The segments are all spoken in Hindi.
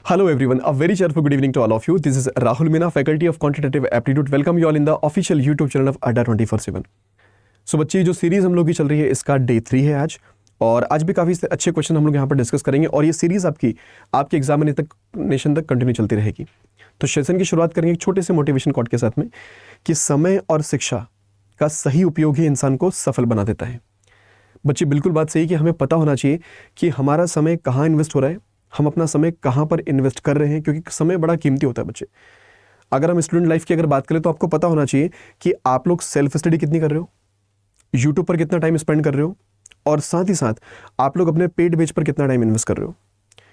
Hello everyone, a very cheerful good evening to all of you. This is Rahul Meena, Faculty of Quantitative Aptitude. Welcome you all in the official YouTube channel of Adda 24/7. So बच्चे जो सीरीज हम लोग की चल रही है इसका डे 3 है आज, और आज भी काफ़ी अच्छे क्वेश्चन हम लोग यहाँ पर डिस्कस करेंगे, और ये सीरीज आपके एग्जामिनेशन तक कंटिन्यू चलती रहेगी। तो सेशन की शुरुआत करेंगे एक छोटे से मोटिवेशन कोट के साथ में कि समय और शिक्षा का सही उपयोग ही इंसान को सफल बना देता है। बच्चे बिल्कुल बात सही कि हमें पता होना चाहिए कि हमारा समय कहाँ इन्वेस्ट हो रहा है, हम अपना समय कहाँ पर इन्वेस्ट कर रहे हैं, क्योंकि समय बड़ा कीमती होता है बच्चे। अगर हम स्टूडेंट लाइफ की अगर बात करें तो आपको पता होना चाहिए कि आप लोग सेल्फ स्टडी कितनी कर रहे हो, यूट्यूब पर कितना टाइम स्पेंड कर रहे हो, और साथ ही साथ आप लोग अपने पेड बेच पर कितना टाइम इन्वेस्ट कर रहे हो।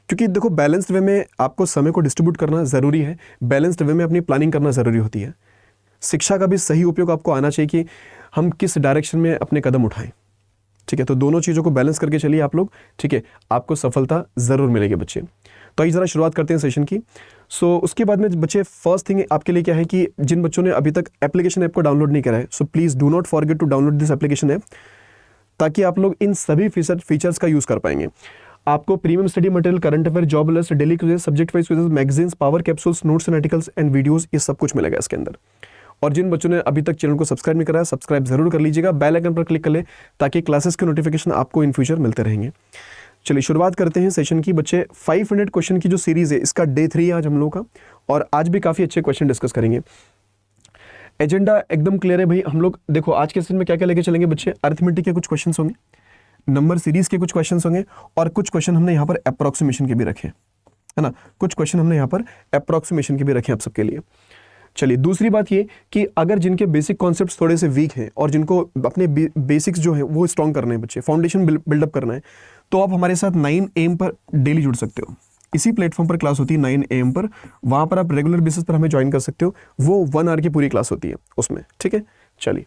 क्योंकि देखो, बैलेंस्ड वे में आपको समय को डिस्ट्रीब्यूट करना ज़रूरी है, बैलेंस्ड वे में अपनी प्लानिंग करना ज़रूरी होती है। शिक्षा का भी सही उपयोग आपको आना चाहिए कि हम किस डायरेक्शन में अपने कदम उठाएं, ठीक है। तो दोनों चीज़ों को बैलेंस करके चलिए आप लोग, ठीक है, आपको सफलता ज़रूर मिलेगी बच्चे। तो आइए ज़रा शुरुआत करते हैं सेशन की। सो उसके बाद में बच्चे फर्स्ट थिंग आपके लिए क्या है कि जिन बच्चों ने अभी तक एप्लीकेशन ऐप को डाउनलोड नहीं करा है, so please do not forget to download this application app, ताकि आप लोग इन सभी फीचर्स का यूज़ कर पाएंगे। आपको premium study material, current affair, job alerts, daily quiz, subject wise quiz, magazines, power capsules, notes and articles and videos, ये सब कुछ मिलेगा इसके अंदर। और जिन बच्चों ने अभी तक चैनल को सब्सक्राइब नहीं करा है, सब्सक्राइब जरूर कर लीजिएगा, बेल आइकन पर क्लिक कर ले ताकि क्लासेस के नोटिफिकेशन आपको इन फ्यूचर मिलते रहेंगे। चलिए शुरुआत करते हैं सेशन की। बच्चे 500 क्वेश्चन की जो सीरीज है इसका डे 3 है आज हम लोगों का, और आज भी काफ़ी अच्छे क्वेश्चन डिस्कस करेंगे। एजेंडा एकदम क्लियर है भाई। हम लोग देखो आज के सेशन में क्या क्या लेके चलेंगे बच्चे। अरिथमेटिक के कुछ क्वेश्चन होंगे, नंबर सीरीज के कुछ क्वेश्चन होंगे, और कुछ क्वेश्चन हमने यहाँ पर अप्रोक्सीमेशन के भी रखे, है ना। कुछ क्वेश्चन हमने यहाँ पर अप्रोक्सीमेशन के भी रखे आप सबके लिए। चलिए दूसरी बात ये कि अगर जिनके बेसिक कॉन्सेप्ट्स थोड़े से वीक हैं और जिनको अपने बेसिक्स जो है वो स्ट्रॉन्ग करने हैं बच्चे, फाउंडेशन बिल्डअप करना है, तो आप हमारे साथ 9 AM पर डेली जुड़ सकते हो। इसी प्लेटफॉर्म पर क्लास होती है 9 AM पर, वहाँ पर आप रेगुलर बेसिस पर हमें ज्वाइन कर सकते हो। वो 1 आवर की पूरी क्लास होती है उसमें, ठीक है। चलिए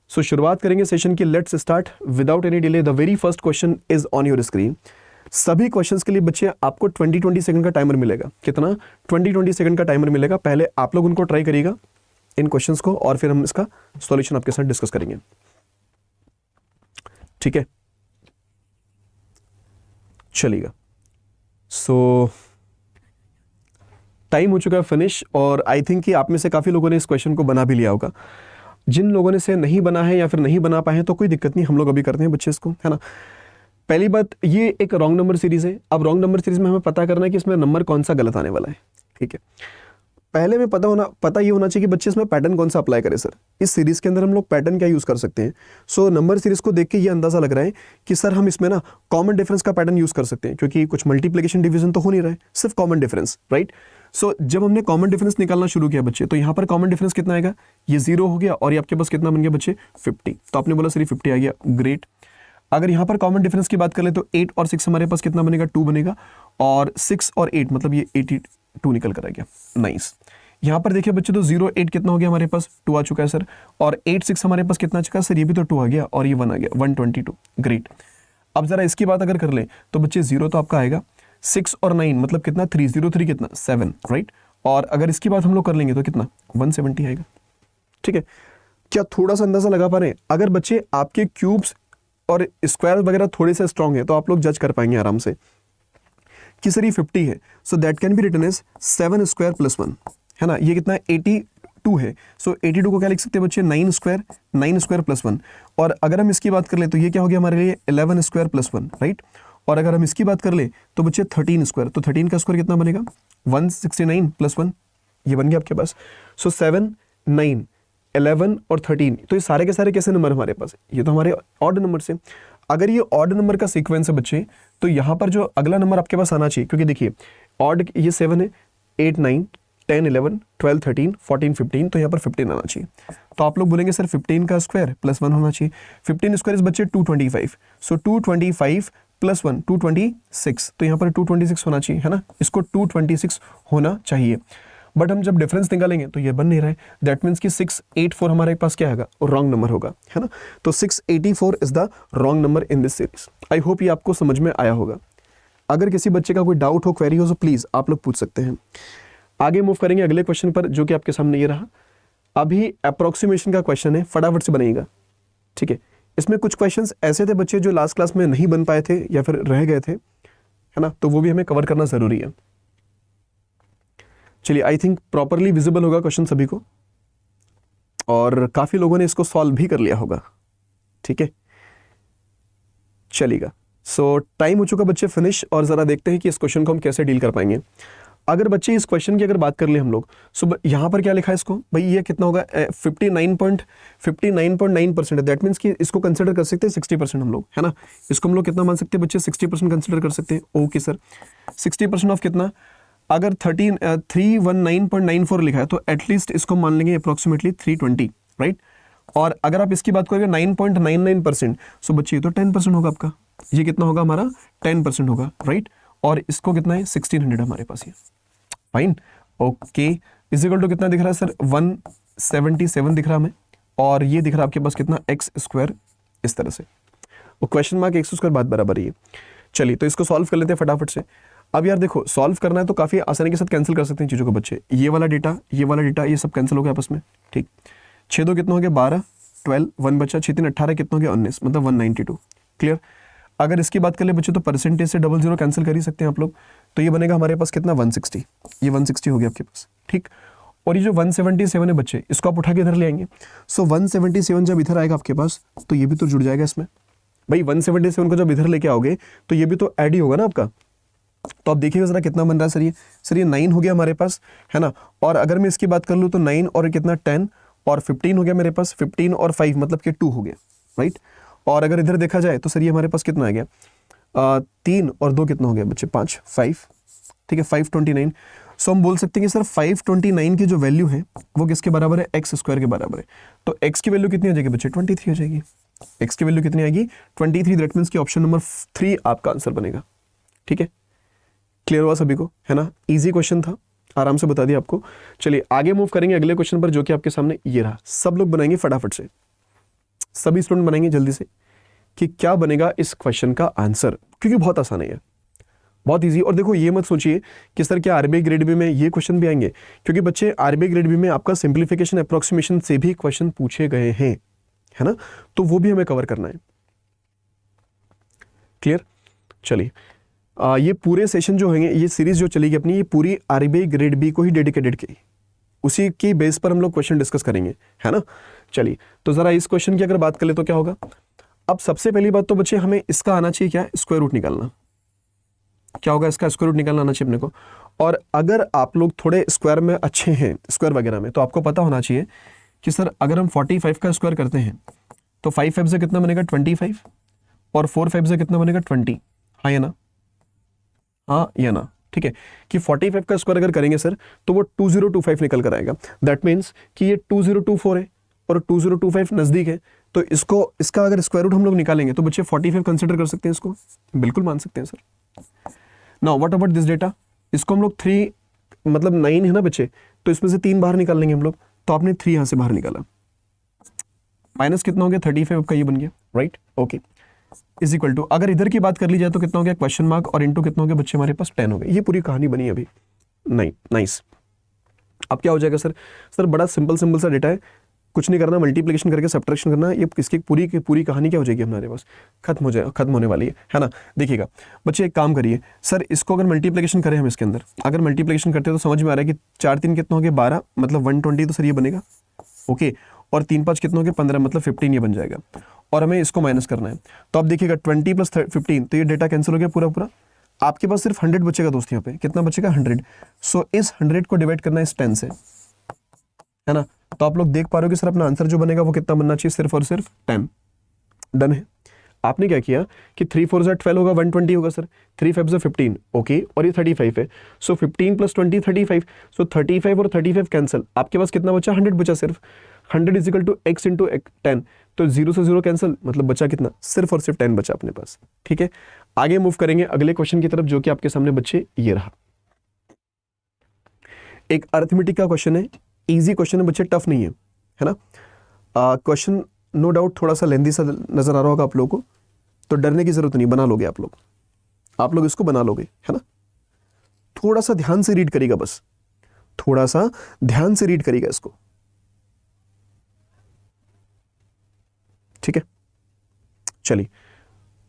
सो शुरुआत करेंगे सेशन की। Let's start without any delay. The very first question is on your screen. सभी क्वेश्चंस के लिए बच्चे आपको 20 सेकंड का टाइमर मिलेगा। कितना? 20 सेकंड का टाइमर मिलेगा। पहले आप लोग उनको ट्राई करिएगा इन क्वेश्चंस को, और फिर हम इसका सॉल्यूशन आपके साथ डिस्कस करेंगे, ठीक है। चलिएगा, सो टाइम हो चुका है फिनिश, और आई थिंक कि आप में से काफी लोगों ने इस क्वेश्चन को बना भी लिया होगा। जिन लोगों ने से नहीं बना है या फिर नहीं बना पाए तो कोई दिक्कत नहीं, हम लोग अभी करते हैं बच्चे इसको, है ना। पहली बात, ये एक रॉन्ग नंबर सीरीज है। अब रॉन्ग नंबर सीरीज में हमें पता करना है कि इसमें नंबर कौन सा गलत आने वाला है, ठीक है। पहले में पता ये होना चाहिए कि बच्चे इसमें पैटर्न कौन सा अप्लाई करें। सर इस सीरीज के अंदर हम लोग पैटर्न क्या यूज कर सकते हैं। सो नंबर सीरीज को देख के ये अंदाजा लग रहा है कि सर हम इसमें ना कॉमन डिफरेंस का पैटर्न यूज कर सकते हैं, क्योंकि कुछ मल्टीप्लिकेशन डिवीजन तो हो नहीं रहा है, सिर्फ कॉमन डिफरेंस, राइट। सो जब हमने कॉमन डिफरेंस निकालना शुरू किया बच्चे, तो यहाँ पर कॉमन डिफरेंस कितना आएगा, ये 0 हो गया, और ये आपके पास कितना बन गया बच्चे 50। तो आपने बोला सर 50 आ गया, ग्रेट। अगर यहाँ पर कॉमन डिफरेंस की बात करें तो 8 और 6 हमारे पास कितना बनेगा, 2 बनेगा, और 6 और 8 मतलब ये 82 निकल कर आ गया, नाइस। यहाँ पर देखिए बच्चे, तो 0 8 कितना हो गया हमारे पास, 2 आ चुका है सर, और 8 6 हमारे पास कितना आ चुका है सर, ये भी तो 2 आ गया, और ये 1 आ गया, 122, ग्रेट। अब जरा इसकी बात अगर कर लें तो बच्चे 0 तो आपका आएगा, 6 और 9 मतलब कितना 303 कितना 7, राइट। और अगर इसकी बात हम लोग कर लेंगे तो कितना 170 आएगा, ठीक है। क्या थोड़ा सा अंदाजा लगा पा रहे हैं? अगर बच्चे आपके क्यूब्स और स्क्वायर वगैरह थोड़े से स्ट्रांग है तो आप लोग जज कर पाएंगे आराम से कि सर ये 50 है, so that can be written as 7 square plus 1, है ना। ये कितना है 82 है, सो 82 को क्या लिख सकते हैं बच्चे 9 स्क्वायर प्लस 1। और अगर हम इसकी बात कर ले तो ये क्या हो गया हमारे लिए 11 स्क्वायर प्लस 1, राइट। और अगर हम इसकी बात कर ले तो बच्चे 13 स्क्वायर, तो 13 का स्क्वायर कितना बनेगा 169 प्लस 1, ये बन गया आपके पास। सो 7 9 11 और 13, तो ये सारे के सारे कैसे नंबर हमारे पास, ये तो हमारे ऑड नंबर से। अगर ये ऑड नंबर का सीक्वेंस है बच्चे, तो यहाँ पर जो अगला नंबर आपके पास आना चाहिए, क्योंकि देखिए ऑड ये 7 है, 8 9 10 11 12 13 14 15, तो यहाँ पर 15 आना चाहिए। तो आप लोग बोलेंगे सर 15 का स्क्वायर प्लस 1 होना चाहिए। 15 स्क्वायर इस बच्चे 225, सो 225 प्लस 1 226, तो यहाँ पर 226 होना चाहिए, है ना। इसको 226 होना चाहिए, बट हम जब डिफरेंस निकालेंगे तो ये बन नहीं रहा है। दैट मीन्स कि 684 हमारे पास क्या आएगा, रॉन्ग नंबर होगा, है ना। तो 684 is the wrong number in this series. I hope ये आपको समझ में आया होगा। अगर किसी बच्चे का कोई डाउट हो, क्वेरी हो, तो प्लीज आप लोग पूछ सकते हैं। आगे मूव करेंगे अगले क्वेश्चन पर, जो कि आपके सामने ये रहा। अभी अप्रोक्सीमेशन का क्वेश्चन है, फटाफट से बनेगा, ठीक है। इसमें कुछ क्वेश्चंस ऐसे थे बच्चे जो लास्ट क्लास में नहीं बन पाए थे या फिर रह गए थे, है ना, तो वो भी हमें कवर करना जरूरी है। चलिए, आई थिंक प्रॉपरली विजिबल होगा क्वेश्चन सभी को, और काफी लोगों ने इसको सॉल्व भी कर लिया होगा। ठीक है, चलेगा। सो टाइम हो चुका बच्चे फिनिश, और जरा देखते हैं कि इस क्वेश्चन को हम कैसे डील कर पाएंगे। अगर बच्चे इस क्वेश्चन की अगर बात कर ले हम लोग, सो यहाँ पर क्या लिखा है इसको, भाई ये कितना होगा, 59.9% है। दैट मीन्स कि इसको कंसिडर कर सकते हैं 60% हम लोग, है ना। इसको हम लोग कितना मान सकते हैं बच्चे, 60% कंसिडर कर सकते हैं। ओके सर, 60% ऑफ कितना, अगर 319.94 लिखा है तो एटलीस्ट इसको मान लेंगे अप्रोक्सीमेटली 320, राइट। और अगर आप इसकी बात करेंगे 9.99%, सो बच्चे ये तो 10% होगा आपका, ये कितना होगा हमारा 10% होगा, राइट। और इसको कितना है 1600 हमारे पास, ये fine. Okay, is equal to कितना दिख रहा है सर, 177 दिख रहा है हमें, और ये दिख रहा है आपके पास कितना एक्स स्क्वायर, इस तरह से। वो क्वेश्चन मार्क एक्स स्क्वायर बात बराबर है ये। चलिए, तो इसको सॉल्व कर लेते हैं फटाफट से। अब यार देखो, सॉल्व करना है तो काफी आसानी के साथ कैंसिल कर सकते हैं चीजों को बच्चे। ये वाला डेटा, ये वाला डेटा, ये सब कैंसिल हो गया आपस में, ठीक। 6 2 कितना हो गया 12, 12 1 बचा, 6 3 18 कितना हो गया 19, मतलब 192, क्लियर। अगर इसकी बात कर ले बच्चे तो परसेंटेज से 00 कैंसिल कर ही सकते हैं आप लोग, तो ये बनेगा हमारे पास कितना 160, ये 160 हो गया आपके पास, ठीक। और ये जो 177 है बच्चे, इसको आप उठा के इधर ले आएंगे। सो 177 जब इधर आएगा आपके पास, तो ये भी तो जुड़ जाएगा इसमें। भाई 177 को जब इधर लेके आओगे तो ये भी तो ऐड ही होगा ना आपका। तो आप देखिएगा जरा कितना बन रहा है सर, ये 9 हो गया हमारे पास, है ना। और अगर मैं इसकी बात कर लूँ तो 9 और कितना 10 और 15 हो गया मेरे पास, 15 और 5 मतलब कि 2 हो गया, राइट। और अगर इधर देखा जाए तो सर ये हमारे पास कितना आ गया, 3 और 2 कितना हो गया बच्चे 5, 5, ठीक है, 529। सो हम बोल सकते हैं कि सर 529 की जो वैल्यू है वो किसके बराबर है, एक्स स्क्वायर के बराबर है। तो एक्स की वैल्यू कितनी आ जाएगी बच्चे, 23 हो जाएगी। एक्स की वैल्यू कितनी आएगी 23, दैट मीन्स की ऑप्शन नंबर 3 आपका आंसर बनेगा, ठीक है। क्लियर हुआ सभी को, है ना। इजी क्वेश्चन था, आराम से बता दिया आपको। चलिए आगे मूव करेंगे अगले क्वेश्चन पर, जो कि आपके सामने ये रहा। सब लोग बनाएंगे फटाफट से, सभी स्टूडेंट बनाएंगे जल्दी से कि क्या बनेगा इस क्वेश्चन का आंसर, क्योंकि बहुत आसान है, बहुत इजी। और देखो ये मत सोचिए कि सर क्या आरबीआई ग्रेड बी में ये क्वेश्चन भी आएंगे, क्योंकि बच्चे आरबीआई ग्रेड बी में आपका सिंप्लीफिकेशन अप्रोक्सीमेशन से भी क्वेश्चन पूछे गए हैं, है ना। तो वो भी हमें कवर करना है, क्लियर। चलिए ये पूरे सेशन जो होंगे, ये सीरीज जो चलेगी अपनी, ये पूरी आरबीआई ग्रेड बी को ही डेडिकेटेड की, उसी की बेस पर हम लोग क्वेश्चन डिस्कस करेंगे, है ना। चलिए तो जरा इस क्वेश्चन की अगर बात कर ले तो क्या होगा। अब सबसे पहली बात तो बच्चे हमें इसका आना चाहिए क्या, स्क्वायर रूट निकालना। क्या होगा, इसका स्क्वायर रूट निकालना आना चाहिए अपने को। और अगर आप लोग थोड़े स्क्वायर में अच्छे हैं, स्क्वायर वगैरह में, तो आपको पता होना चाहिए कि सर अगर हम 45 का स्क्वायर करते हैं तो 5 5 से कितना बनेगा 25, और 4 5 से कितना बनेगा 20, हाँ या ना, हाँ या ना, ठीक है। कि 45 का स्क्वायर अगर करेंगे सर तो वो 2025 निकल कर आएगा। दैट मीन्स कि ये 2024 है और 2025 नजदीक है, तो इसका अगर स्क्वायर रूट हम लोग निकालेंगे तो बच्चे 45 कंसिडर कर सकते हैं, इसको बिल्कुल मान सकते हैं sir. Now what about this data, इसको हम लोग 3 मतलब 9 है ना बच्चे, तो इसमें से 3 बाहर निकाल लेंगे हम लोग, तो आपने 3 यहां से बाहर निकाला, माइनस कितना हो गया 35 आपका ये बन गया, right. Okay, is equal to, अगर इधर की बात कर ली जाए तो कितना हो गया क्वेश्चन मार्क, और इंटू कितना हो गया बच्चे हमारे पास 10 हो गया। ये पूरी कहानी बनी अभी, नहीं नाइस। अब क्या हो जाएगा सर बड़ा सिंपल सा डेटा है, कुछ नहीं करना, मल्टीप्लिकेशन करके सब्ट्रैक्शन करना, ये इसकी पूरी की पूरी कहानी क्या हो जाएगी हमारे पास, खत्म होने वाली है ना। देखिएगा बच्चे एक काम करिए, सर इसको अगर मल्टीप्लिकेशन करें हम इसके अंदर, अगर मल्टीप्लिकेशन करते हैं तो समझ में आ रहा है कि 4 3 कितना हो गया 12, मतलब 120, तो सर ये बनेगा, ओके। और 3 5 कितना हो गया 15, मतलब 15 ये बन जाएगा। और हमें इसको माइनस करना है, तो आप देखिएगा 20 + 15, तो ये डेटा कैंसिल हो गया पूरा। आपके पास सिर्फ 100 बचेगा दोस्त, यहाँ पे कितना बचेगा 100। सो इस 100 को डिवाइड करना है इस 10 से, है ना। तो आप लोग देख पा रहे हो कि सर अपना आंसर जो बनेगा वो कितना बनना चाहिए, सिर्फ और सिर्फ 10। डन है। आपने क्या किया कि 3 4 = 12 होगा, 120 होगा सर, 3 5 = 15, ओके। और ये 35 है, सो 15 + 20 35, सो 35 और 35 कैंसिल, आपके पास कितना बचा 100 बचा सिर्फ। 100 = x × 10, तो 0 से 0 कैंसिल, मतलब बचा कितना, सिर्फ और सिर्फ 10 बचा अपने पास, ठीक है। आगे मूव करेंगे अगले क्वेश्चन की तरफ, जो कि आपके सामने बच्चे ये रहा। एक अरिथमेटिक का क्वेश्चन है, इजी क्वेश्चन है बच्चे, टफ नहीं है ना। क्वेश्चन नो डाउट थोड़ा सा लेंदी सा नजर आ रहा होगा आप लोगों को, तो डरने की जरूरत नहीं, बना लोगे आप लोग इसको बना लोगे, है ना। थोड़ा सा ध्यान से रीड करिएगा, बस थोड़ा सा ध्यान से रीड करिएगा इसको, ठीक है। चलिए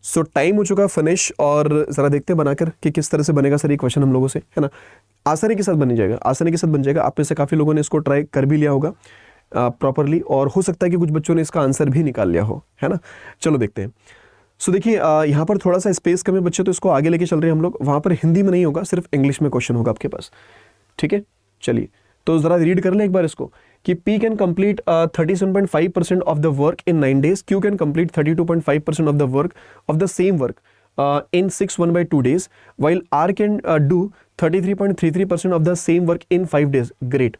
सो टाइम हो चुका फिनिश, और ज़रा देखते हैं बनाकर कि किस तरह से बनेगा सर ये क्वेश्चन हम लोगों से, है ना। आसानी के साथ बन जाएगा, आसानी के साथ बन जाएगा। आप में से काफ़ी लोगों ने इसको ट्राई कर भी लिया होगा प्रॉपरली, और हो सकता है कि कुछ बच्चों ने इसका आंसर भी निकाल लिया हो, है ना। चलो देखते हैं। सो देखिए यहाँ पर थोड़ा सा स्पेस कम है बच्चे, तो इसको आगे लेके चल रहे हैं हम लोग। वहाँ पर हिंदी में नहीं होगा, सिर्फ इंग्लिश में क्वेश्चन होगा आपके पास, ठीक है। चलिए तो ज़रा रीड कर लें एक बार इसको कि P can complete 37.5% of the work in 9 days, Q can complete 32.5% of the work of the same work in 6 1/2 days, while R can do 33.33% of the same work in 5 days. Great.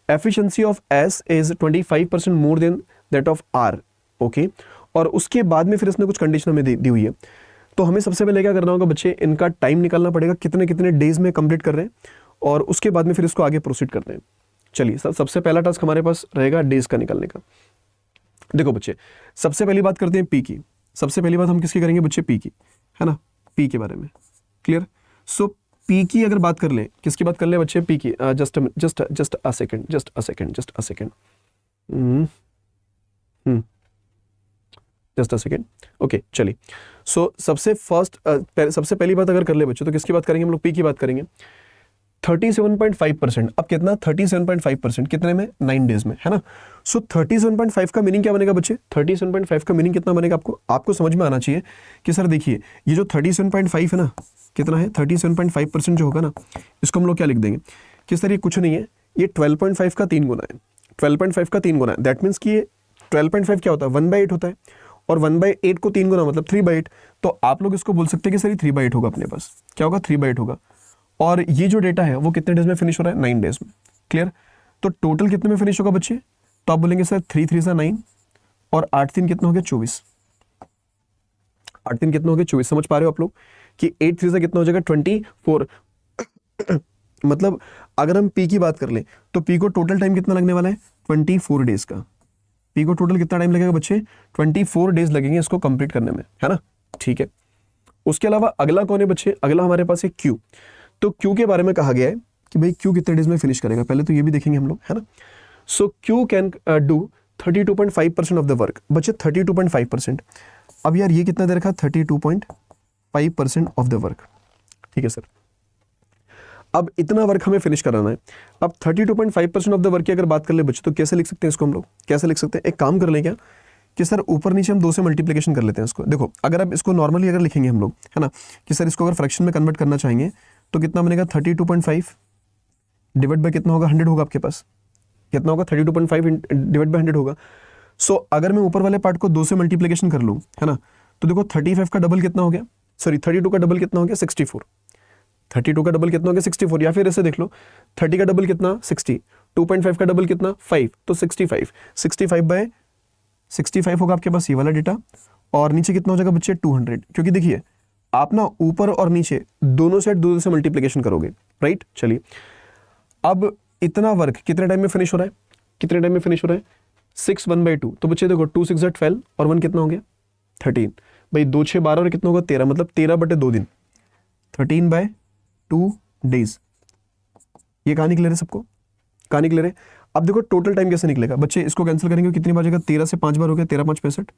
Efficiency of S is 25% more than that of R. Okay. और उसके बाद में फिर इसने कुछ कंडीशन हमें दी हुई है। तो हमें सबसे पहले क्या करना होगा बच्चे, इनका टाइम निकालना पड़ेगा, कितने कितने डेज में कंप्लीट कर रहे हैं, और उसके बाद में फिर इसको आगे प्रोसीड करते हैं। चलिए सर, सबसे पहला टास्क हमारे पास रहेगा डेज का निकालने का। देखो बच्चे, सबसे पहली बात करते हैं पी की। सबसे पहली बात हम किसकी करेंगे बच्चे, पी की, है ना, पी के बारे में। क्लियर। सो पी की अगर बात कर लें, किसकी बात कर लें बच्चे, पी की। Just a second just a second. Okay चलिए। सो सबसे पहली बात अगर कर ले बच्चों, तो किसकी बात करेंगे हम लोग, पी की बात करेंगे। 37.5%। अब कितना, 37.5% कितने में, 9 डेज में, है ना। सो 37.5 का मीनिंग क्या बनेगा बच्चे, 37.5 का मीनिंग कितना बनेगा, आपको समझ में आना चाहिए कि सर देखिए ये जो 37.5 है ना, कितना है 37.5% जो होगा ना, इसको हम लोग क्या लिख देंगे कि सर ये कुछ नहीं है, ये 12.5 का 3 गुना है। 12.5 का 3 गुना है, दैट मीन्स कि ये 12.5 क्या होता है, 1/8 होता है, और 1/8 को 3 गुना मतलब 3/8। तो आप लोग इसको बोल सकते हैं कि सर ये 3/8 होगा अपने पास, क्या होगा, 3/8 होगा। और ये जो डेटा है वो कितने डेज में फिनिश हो रहा है, 9 डेज में। क्लियर। तो टोटल कितने में फिनिश होगा बच्चे, तो आप बोलेंगे सर 3 3 सा 9, और 8 3 कितना हो गया, 24। 8 3 कितना हो गया, 24। समझ पा रहे हो आप लोग कि 8 3 से कितना हो जाएगा, 24। मतलब अगर हम पी की बात कर लें तो पी को टोटल टाइम कितना लगने वाला है, 24 डेज का। पी को टोटल कितना टाइम लगेगा बच्चे, 24 डेज लगेंगे इसको कंप्लीट करने में, है ना। ठीक है। उसके अलावा अगला कौन है बच्चे, अगला हमारे पास है क्यू। तो क्यू के बारे में कहा गया है कि भाई क्यू कितने डेज में फिनिश करेगा, पहले तो ये भी देखेंगे हम लोग, है ना। So we can do 32.5% of the work. बच्चे 32.5%। अब यार ये कितना दे रखा, 32.5% ऑफ द वर्क। ठीक है सर। अब इतना वर्क हमें फिनिश कराना है। अब 32.5% ऑफ द वर्क की अगर बात कर ले बच्चे, तो कैसे लिख सकते हैं इसको हम लोग, कैसे लिख सकते हैं, एक काम कर लें क्या कि सर ऊपर नीचे हम 2 से मल्टीप्लिकेशन कर लेते हैं इसको। देखो अगर आप इसको नॉर्मली अगर लिखेंगे हम लोग, है ना, कि सर इसको अगर फ्रैक्शन में कन्वर्ट करना चाहेंगे तो कितना बनेगा, 32.5 डिवाइड बाय कितना होगा, 100 होगा आपके पास। कितना होगा, 32.5 डिवाइड बाय 100 होगा। सो अगर मैं ऊपर वाले पार्ट को 2 से मल्टीप्लिकेशन कर लूँ, है ना, तो देखो 35 का डबल कितना हो गया, सॉरी 32 का डबल कितना हो गया, 64। 32 का डबल कितना हो गया, 64। या फिर ऐसे देख लो, 30 का डबल कितना, 60। 2.5 का डबल कितना, 5, तो 65। 65 होगा आपके पास ये वाला डेटा, और नीचे कितना हो जाएगा बच्चे, 200। क्योंकि देखिए आप ना ऊपर और नीचे दोनों साइड 2 से मल्टीप्लिकेशन करोगे, राइट। चलिए अब इतना वर्क कितने टाइम में फिनिश हो रहा है, कितने टाइम में फिनिश हो रहा है, 6 1/2। तो बच्चे देखो 2 6 12 और 1 कितना हो गया, 13। भाई 2 6 12 और कितना होगा, 13, मतलब 13/2 दिन, 13/2 डेज। ये कहाँ निकले रहे सबको, कहाँ निकले रहे। अब देखो टोटल टाइम कैसे निकलेगा बच्चे, इसको कैंसिल करेंगे कितनी बार जाएगा, 13 से 5 बार हो गया, 13 5 65।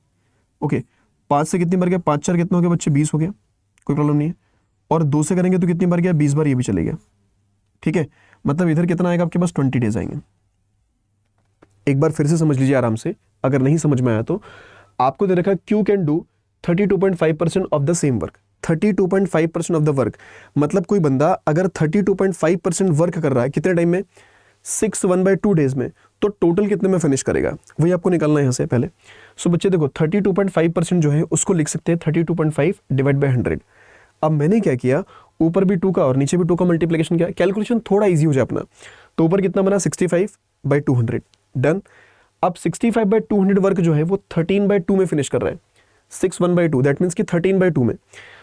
ओके 5 से कितनी बार गया, 5 4 कितना हो गया बच्चे, 20 हो गया, कोई प्रॉब्लम नहीं है। और 2 से करेंगे तो कितनी बार गया, 20 बार, ये भी चलेगा। ठीक है, मतलब इधर कितना आएगा आपके पास, 20 डेज आएंगे। एक बार फिर से समझ लीजिए आराम से, अगर नहीं समझ में आया तो। आपको दे रखा Q can do 32.5% of the same work. 32.5% of the work, मतलब कोई बंदा अगर 32.5% वर्क कर रहा है कितने टाइम में, 6 1/2 डेज में, तो टोटल कितने में फिनिश करेगा वही आपको निकालना है यहाँ से पहले। सो बच्चे देखो 32.5% जो है उसको लिख सकते हैं 32.5 डिवाइड बाय 100। अब मैंने क्या किया, ऊपर भी 2 का और नीचे भी 2 का मल्टीप्लिकेशन किया, कैलकुलेशन थोड़ा इजी हो जाए अपना। तो ऊपर कितना बना, 65/200, डन। अब 65/200 वर्क जो है वो 13/2 में फिनिश कर रहा है, 6 1/2, दैट मीन्स कि 13/2 में।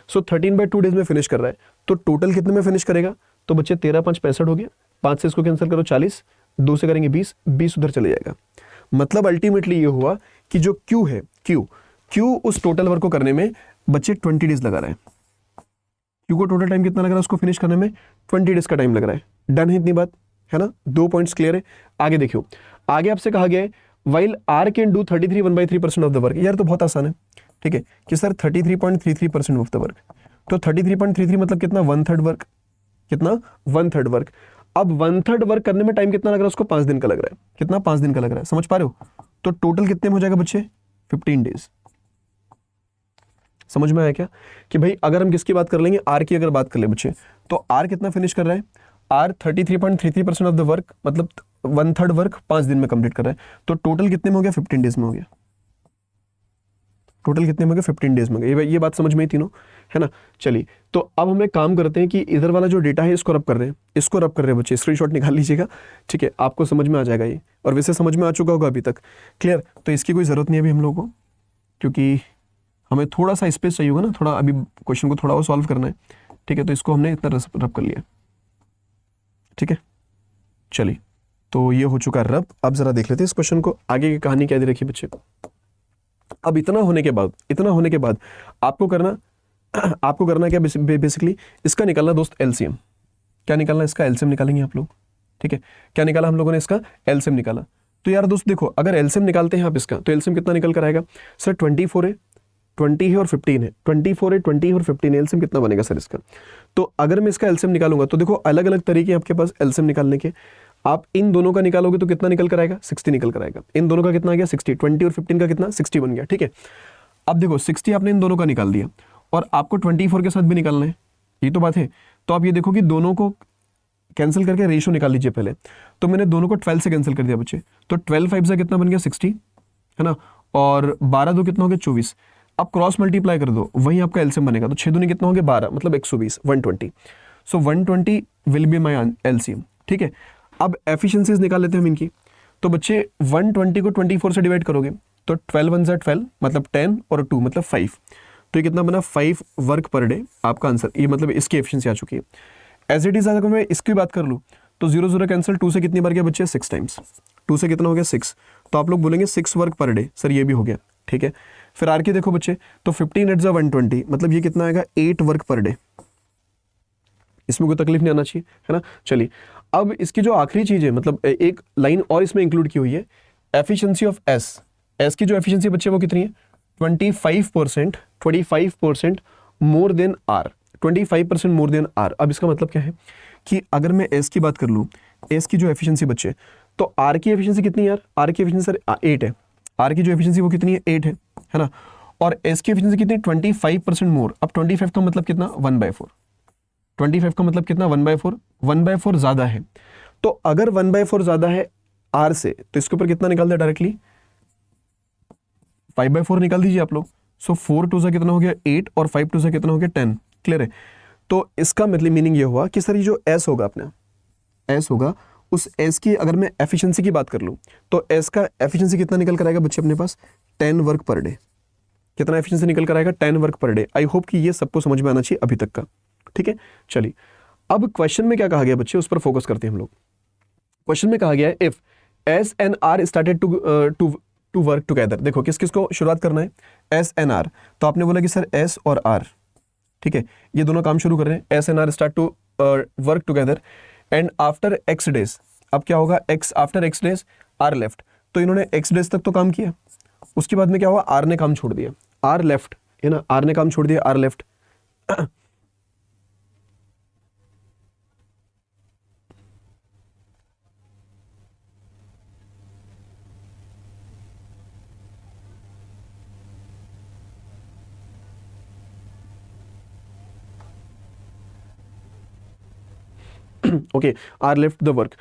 सो 13/2 डेज में फिनिश कर रहा है, तो टोटल कितने में फिनिश करेगा, तो बच्चे 13 5 65 हो गया, 5 से इसको कैंसिल करो 40, 2 से करेंगे 20, 20 उधर चले जाएगा। मतलब अल्टीमेटली ये हुआ कि जो क्यू है, क्यू उस टोटल वर्क को करने में बच्चे 20 डेज लगा रहा है। क्यू को टोटल टाइम कितना लग रहा है उसको फिनिश करने में, 20 डेज का टाइम लग रहा है। डन है इतनी बात, है ना, 2 पॉइंट्स क्लियर है। आगे देखियो, आगे आपसे कहा गया है while R can do 33 1/3% of the work. यार तो बहुत आसान है, ठीक है, कि सर 33.33% ऑफ द वर्क। तो 33.33 मतलब कितना, 1/3 वर्क, कितना 1/3 वर्क। अब 1/3 वर्क करने में टाइम कितना लग रहा है उसको, 5 दिन का लग रहा है, कितना 5 दिन का लग रहा है, समझ पा रहे हो। तो टोटल कितने में हो जाएगा बच्चे, 15 डेज। समझ में आया क्या, कि भाई अगर हम किसकी बात कर लेंगे, आर की अगर बात कर ले बच्चे, तो आर कितना फिनिश कर रहा है, आर 33.33% ऑफ द वर्क, मतलब 1/3 वर्क 5 दिन में कंप्लीट कर रहा है। तो टोटल कितने में हो गया, 15 डेज में हो गया। टोटल कितने में हो गया, 15 डेज में हो गया। ये बात समझ में ही तीनों, है ना। चलिए, तो अब हम एक काम करते हैं कि इधर वाला जो डेटा है इसको रब कर रहे हैं, इसको रब कर रहे हैं बच्चे, स्क्रीनशॉट निकाल लीजिएगा, ठीक है, आपको समझ में आ जाएगा ये, और वैसे समझ में आ चुका होगा अभी तक, क्लियर। तो इसकी कोई ज़रूरत नहीं है अभी हम लोगों को, क्योंकि हमें थोड़ा सा स्पेस चाहिए होगा ना, थोड़ा अभी क्वेश्चन को थोड़ा और सॉल्व करना है, ठीक है। तो इसको हमने इतना रब कर लिया, ठीक है। चलिए, तो ये हो चुका है रब। अब जरा देख लेते हैं इस क्वेश्चन को, आगे की कहानी क्या दे रखी बच्चे। अब इतना होने के बाद आपको करना क्या, बेसिकली इसका निकालना दोस्त एलसीएम। क्या निकालना, इसका एलसीएम निकालेंगे आप लोग, ठीक है। क्या निकाला हम लोगों ने, इसका एलसीएम निकाला। तो यार दोस्त देखो, अगर एलसीएम निकालते हैं आप इसका, तो एलसीएम कितना निकल कर आएगा सर, 24 है, 20 है और 15 है, 24 है, 20 है और 15 है, एलसीएम कितना बनेगा सर इसका। तो अगर मैं इसका एलसीएम निकालूंगा, तो देखो अलग अलग तरीके आपके पास एलसीएम निकालने के। आप इन दोनों का निकालोगे तो कितना निकल कर आएगा, 60 निकल कर आएगा। इन दोनों का कितना आ गया, 60, 20 और 15 का कितना, 60 बन गया, ठीक है। अब देखो 60 आपने इन दोनों का निकाल दिया, और आपको 24 के साथ भी निकालना है, ये तो बात है। तो आप ये देखो कि दोनों को कैंसिल करके रेशियो निकाल लीजिए पहले। तो मैंने दोनों को 12 से कैंसिल कर दिया बच्चे, तो 12 5 से कितना बन गया, 60, है ना, और 12 दो कितना हो गया, 24। अब क्रॉस मल्टीप्लाई कर दो, वही आपका एलसीएम बनेगा। तो 6 दूनी कितना हो गया, 12, मतलब 120, 120। सो 120 विल बी माई एलसीएम, ठीक है। अब एफिशिएंसीज निकाल लेते हैं हम इनकी। तो बच्चे 120 को 24 से डिवाइड करोगे, तो 12 1 12, मतलब 10 और 2 मतलब 5। तो ये कितना बना, 5 वर्क पर डे आपका आंसर। ये मतलब इसकी एफिशिएंसी आ चुकी है। एज इट इज अगर मैं इसकी बात कर लूँ, तो 0 0 कैंसिल, 2 से कितनी बार गया बच्चे, 6 टाइम्स। 2 से कितना हो गया, 6। तो आप लोग बोलेंगे 6 वर्क पर डे, सर ये भी हो गया, ठीक है। फिर आर के देखो बच्चे, तो 15 8 120, मतलब ये कितना आएगा, 8 वर्क पर डे। इसमें कोई तकलीफ नहीं आना चाहिए, है ना। चलिए, अब इसकी जो आखिरी चीज है, मतलब एक लाइन और इसमें इंक्लूड की हुई है, एफिशिएंसी ऑफ एस की जो एफिशिएंसी बच्चे वो कितनी है, 25% more than R, 25% more than R. अब इसका मतलब क्या है कि अगर मैं एस की बात कर लूँ, एस की जो एफिशिएंसी बच्चे, तो आर की एफिशिएंसी कितनी है यार, आर की एफिशिएंसी सर 8 है। आर की जो एफिशिएंसी वो कितनी है, 8 है ना। और एस की एफिशिएंसी कितनी, 25% मोर। अब 25 का मतलब कितना, 1/4। 25 का मतलब कितना, 1/4, 1/4 ज्यादा है। तो अगर 1/4 ज्यादा है आर से, तो इसके ऊपर कितना निकाल दे डायरेक्टली, 5/4 निकाल दीजिए आप लोग। सो 4 2 से कितना हो गया, 8, और 5 2 से कितना हो गया, 10। क्लियर है। तो इसका मतलब मीनिंग ये हुआ कि सर ये जो एस होगा अपना, एस होगा, उस एस की अगर मैं एफिशिएंसी की बात कर लूं, तो एस का एफिशिएंसी कितना निकल कर आएगा बच्चे अपने पास, 10 वर्क पर डे। कितना एफिशिएंसी निकल कर आएगा, 10 work per day. I hope कि ये सबको समझ में आना चाहिए अभी तक का, ठीक है। चलिए, अब क्वेश्चन में क्या कहा गया बच्चे, उस पर फोकस करते हैं हम लोग। क्वेश्चन में कहा गया है, if S and R started to work together. देखो किस किस को शुरुआत करना है, एस एंड आर। तो आपने बोला कि सर एस और आर, ठीक है, ये दोनों काम शुरू कर रहे हैं, S and R start to work together and after X days. अब क्या होगा, X after X days R left. तो इन्होंने एक्स डेज तक तो काम किया, उसके बाद में क्या हुआ, आर ने काम छोड़ दिया, आर लेफ्ट, है ना, आर ने काम छोड़ दिया, R left. Okay, R left the work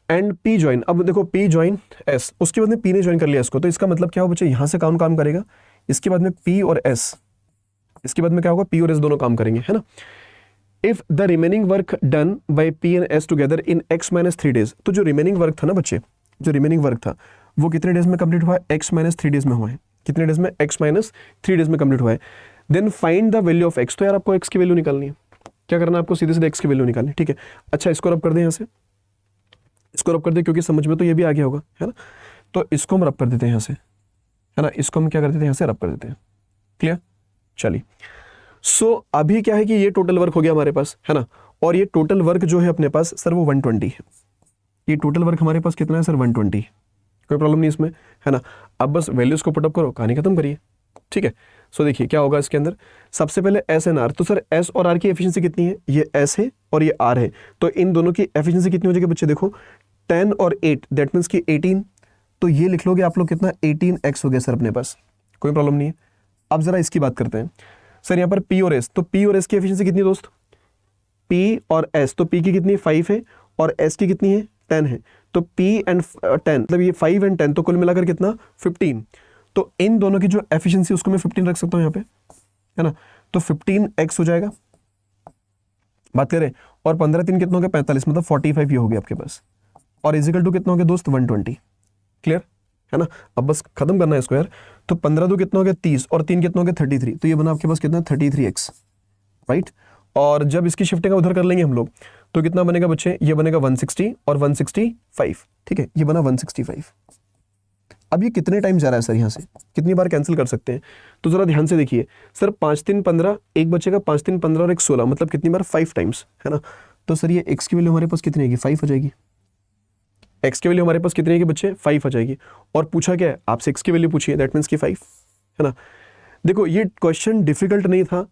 and P join. अब देखो पी ज्वाइन एस, उसके बाद में पी ने ज्वाइन कर लिया इसको। तो इसका मतलब क्या हो बच्चे, यहां से कौन काम करेगा, इसके बाद में पी और एस, इसके बाद में क्या होगा, पी और एस दोनों काम करेंगे, है ना। If the remaining work done by P and S together in x - 3 days. तो जो रिमेनिंग वर्क था ना बच्चे, जो रिमेनिंग वर्क था वो कितने डेज में कंप्लीट हुआ है, x - 3 डेज में हुआ है। कितने डेज में, x - 3 डेज में कंप्लीट हुआ है। Then find the value of x। तो यार आपको x की वैल्यू निकालनी है, क्या करना है आपको, सीधे सीधे x की वैल्यू निकालनी है, ठीक है। अच्छा, इसको रब कर दें यहाँ से, इसको रब कर दे, क्योंकि समझ में तो ये भी आ गया होगा, है ना। तो इसको हम रब कर देते हैं यहाँ से, है ना, इसको हम क्या कर देते हैं, यहाँ से रब कर देते हैं। क्लियर। चलिए, सो अभी क्या है कि ये टोटल वर्क हो गया हमारे पास, है ना। और ये टोटल वर्क जो है अपने पास सर वो 120 है। ये टोटल वर्क हमारे पास कितना है सर, 120। कोई प्रॉब्लम नहीं इसमें, है ना। अब बस वैल्यूज को पुटअप करो, कहानी खत्म करिए, ठीक है। सो देखिए क्या होगा इसके अंदर, सबसे पहले एस एंड आर। तो सर एस और आर की एफिशिएंसी कितनी है, ये एस है और ये आर है, तो इन दोनों की एफिशिएंसी कितनी हो जाएगी बच्चे, देखो 10 और 8 दैट मीन्स की 18, तो ये लिख लोगे आप लोग कितना 18x हो गया सर अपने पास, कोई प्रॉब्लम नहीं है। अब जरा इसकी बात करते हैं सर यहाँ पर P और S, तो P और S की एफिशिएंसी कितनी है दोस्त, P और S, तो P की कितनी है 5 है और S की कितनी है 10 है, तो P एंड 10 मतलब ये 5 एंड 10 तो कुल मिलाकर कितना 15, तो इन दोनों की जो एफिशिएंसी उसको मैं 15 रख सकता हूँ यहाँ पे, है ना, तो 15x हो जाएगा, बात करें, और 15 3 कितना हो गया 45, मतलब 45 ये हो गया आपके पास, और इजिकल टू कितना हो गया दोस्त 120, क्लियर है ना। अब बस खत्म करना है इसको यार, तो 15 2 कितना हो गया 30 और 3 कितना हो गया 33, तो ये बना आपके पास कितना 33x, राइट। और जब इसकी शिफ्टिंग उधर कर लेंगे हम लोग तो कितना बनेगा बच्चे, ये बनेगा 160 और 165, ठीक है, ये बना 165। अब ये कितने टाइम जा रहा है सर, यहाँ से कितनी बार कैंसिल कर सकते हैं, तो जरा ध्यान से देखिए सर, 5 3 15, एक बचेगा 5 3 15 और 1 16, मतलब कितनी बार 5 टाइम्स, है ना। तो सर ये x की वैल्यू हमारे पास कितनी आएगी 5 हो जाएगी, x की वैल्यू हमारे पास कितनी आएगी बच्चे 5 आ जाएगी, और पूछा क्या है आपसे x की वैल्यू पूछी है, दैट मीन्स की 5, है ना। देखो ये क्वेश्चन डिफिकल्ट नहीं था,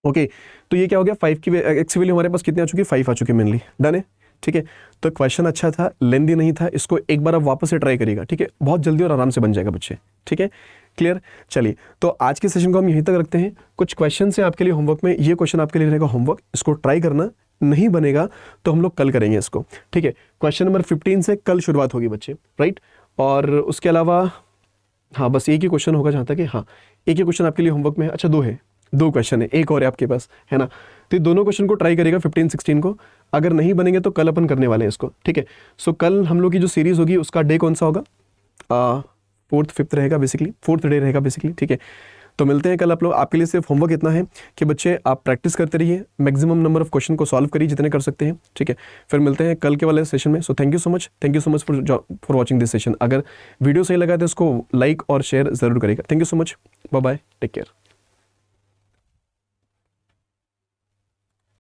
ओके तो ये क्या हो गया 5 की x की वैल्यू हमारे पास कितनी आ चुकी है 5 आ चुकी है मेनली, डन है, ठीक है। तो क्वेश्चन अच्छा था, लेंदी नहीं था, इसको एक बार आप वापस से ट्राई करिएगा, ठीक है, बहुत जल्दी और आराम से बन जाएगा बच्चे, ठीक है, क्लियर। चलिए तो आज के सेशन को हम यहीं तक रखते हैं, कुछ क्वेश्चन है आपके लिए होमवर्क में, ये क्वेश्चन आपके लिए रहेगा होमवर्क, इसको ट्राई करना, नहीं बनेगा तो हम लोग कल करेंगे इसको, ठीक है। क्वेश्चन नंबर 15 से कल शुरुआत होगी बच्चे, राइट। और उसके अलावा हाँ बस एक ही क्वेश्चन होगा जहाँ तक कि हाँ एक ही क्वेश्चन आपके लिए होमवर्क में है, अच्छा दो क्वेश्चन है, एक और है आपके पास, है ना। तो ये दोनों क्वेश्चन को ट्राई करेगा 15 16 को, अगर नहीं बनेंगे तो कल अपन करने वाले हैं इसको, ठीक है। सो कल हम लोग की जो सीरीज होगी उसका डे कौन सा होगा, 4th 5th रहेगा बेसिकली, 4th डे रहेगा बेसिकली, ठीक है। तो मिलते हैं कल आप लोग, आपके लिए सिर्फ होमवर्क इतना है कि बच्चे आप प्रैक्टिस करते रहिए, मैक्सिमम नंबर ऑफ क्वेश्चन को सॉल्व करिए जितने कर सकते हैं, ठीक है। फिर मिलते हैं कल के वाले सेशन में। So thank you so much for watching this session. अगर वीडियो सही लगा तो इसको लाइक और शेयर जरूर करेगा। Thank you so much, bye bye, take care.